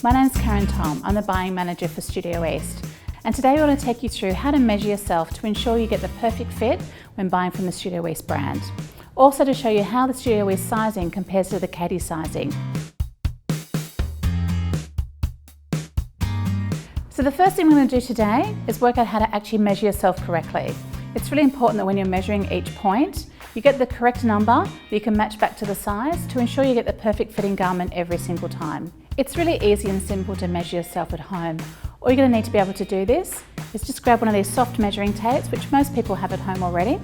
My name's Thom. I'm the buying manager for Studio East. And today we're going to take you through how to measure yourself to ensure you get the perfect fit when buying from the Studio East brand. Also to show you how the Studio East sizing compares to the Katie sizing. So the first thing we're going to do today is work out how to actually measure yourself correctly. It's really important that when you're measuring each point, you get the correct number that you can match back to the size to ensure you get the perfect fitting garment every single time. It's really easy and simple to measure yourself at home. All you're going to need to be able to do this is just grab one of these soft measuring tapes, which most people have at home already.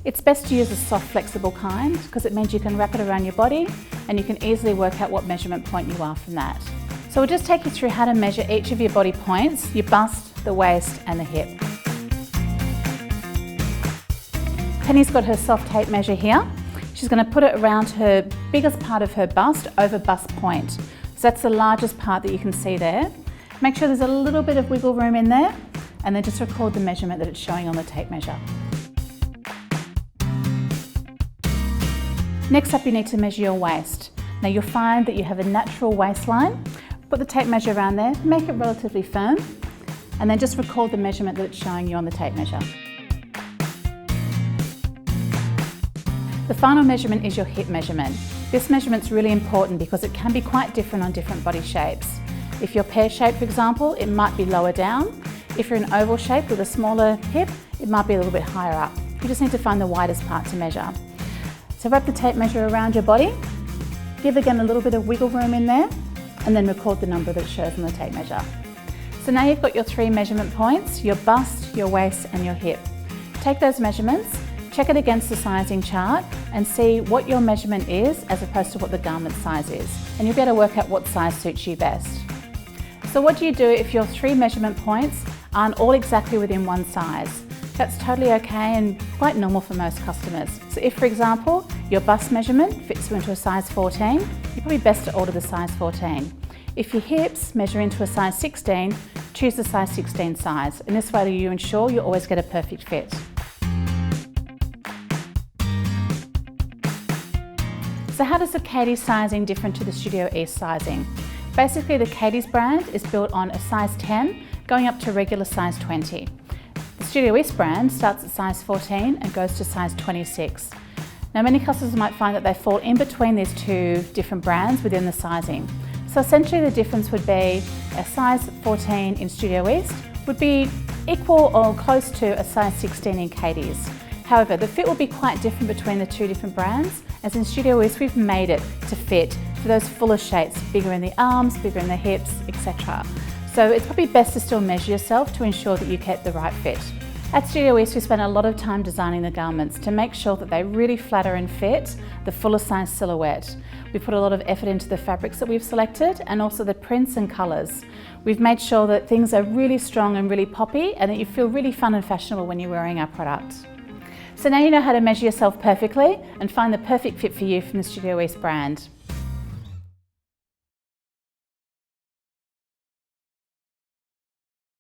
It's best to use a soft, flexible kind because it means you can wrap it around your body and you can easily work out what measurement point you are from that. So we'll just take you through how to measure each of your body points, your bust, the waist and the hip. Penny's got her soft tape measure here. She's going to put it around her biggest part of her bust over bust point. So that's the largest part that you can see there. Make sure there's a little bit of wiggle room in there and then just record the measurement that it's showing on the tape measure. Next up, you need to measure your waist. Now you'll find that you have a natural waistline. Put the tape measure around there, make it relatively firm, and then just record the measurement that it's showing you on the tape measure. The final measurement is your hip measurement. This measurement's really important because it can be quite different on different body shapes. If you're pear-shaped, for example, it might be lower down. If you're an oval shape with a smaller hip, it might be a little bit higher up. You just need to find the widest part to measure. So wrap the tape measure around your body, give again a little bit of wiggle room in there, and then record the number that it shows on the tape measure. So now you've got your three measurement points, your bust, your waist and your hip. Take those measurements, check it against the sizing chart and see what your measurement is as opposed to what the garment size is. And you'll be able to work out what size suits you best. So what do you do if your three measurement points aren't all exactly within one size? That's totally okay and quite normal for most customers. So if, for example, your bust measurement fits you into a size 14, you're probably best to order the size 14. If your hips measure into a size 16, choose the size 16 size. And this way you ensure you always get a perfect fit. So how does the Katie sizing differ to the Studio East sizing? Basically, the Katie's brand is built on a size 10 going up to regular size 20. The Studio East brand starts at size 14 and goes to size 26. Now, many customers might find that they fall in between these two different brands within the sizing. So essentially the difference would be a size 14 in Studio East would be equal or close to a size 16 in Katie's. However, the fit will be quite different between the two different brands, as in Studio East we've made it to fit for those fuller shapes, bigger in the arms, bigger in the hips, etc. So it's probably best to still measure yourself to ensure that you get the right fit. At Studio East we spend a lot of time designing the garments to make sure that they really flatter and fit the fuller size silhouette. We put a lot of effort into the fabrics that we've selected and also the prints and colours. We've made sure that things are really strong and really poppy and that you feel really fun and fashionable when you're wearing our product. So now you know how to measure yourself perfectly and find the perfect fit for you from the Studio East brand.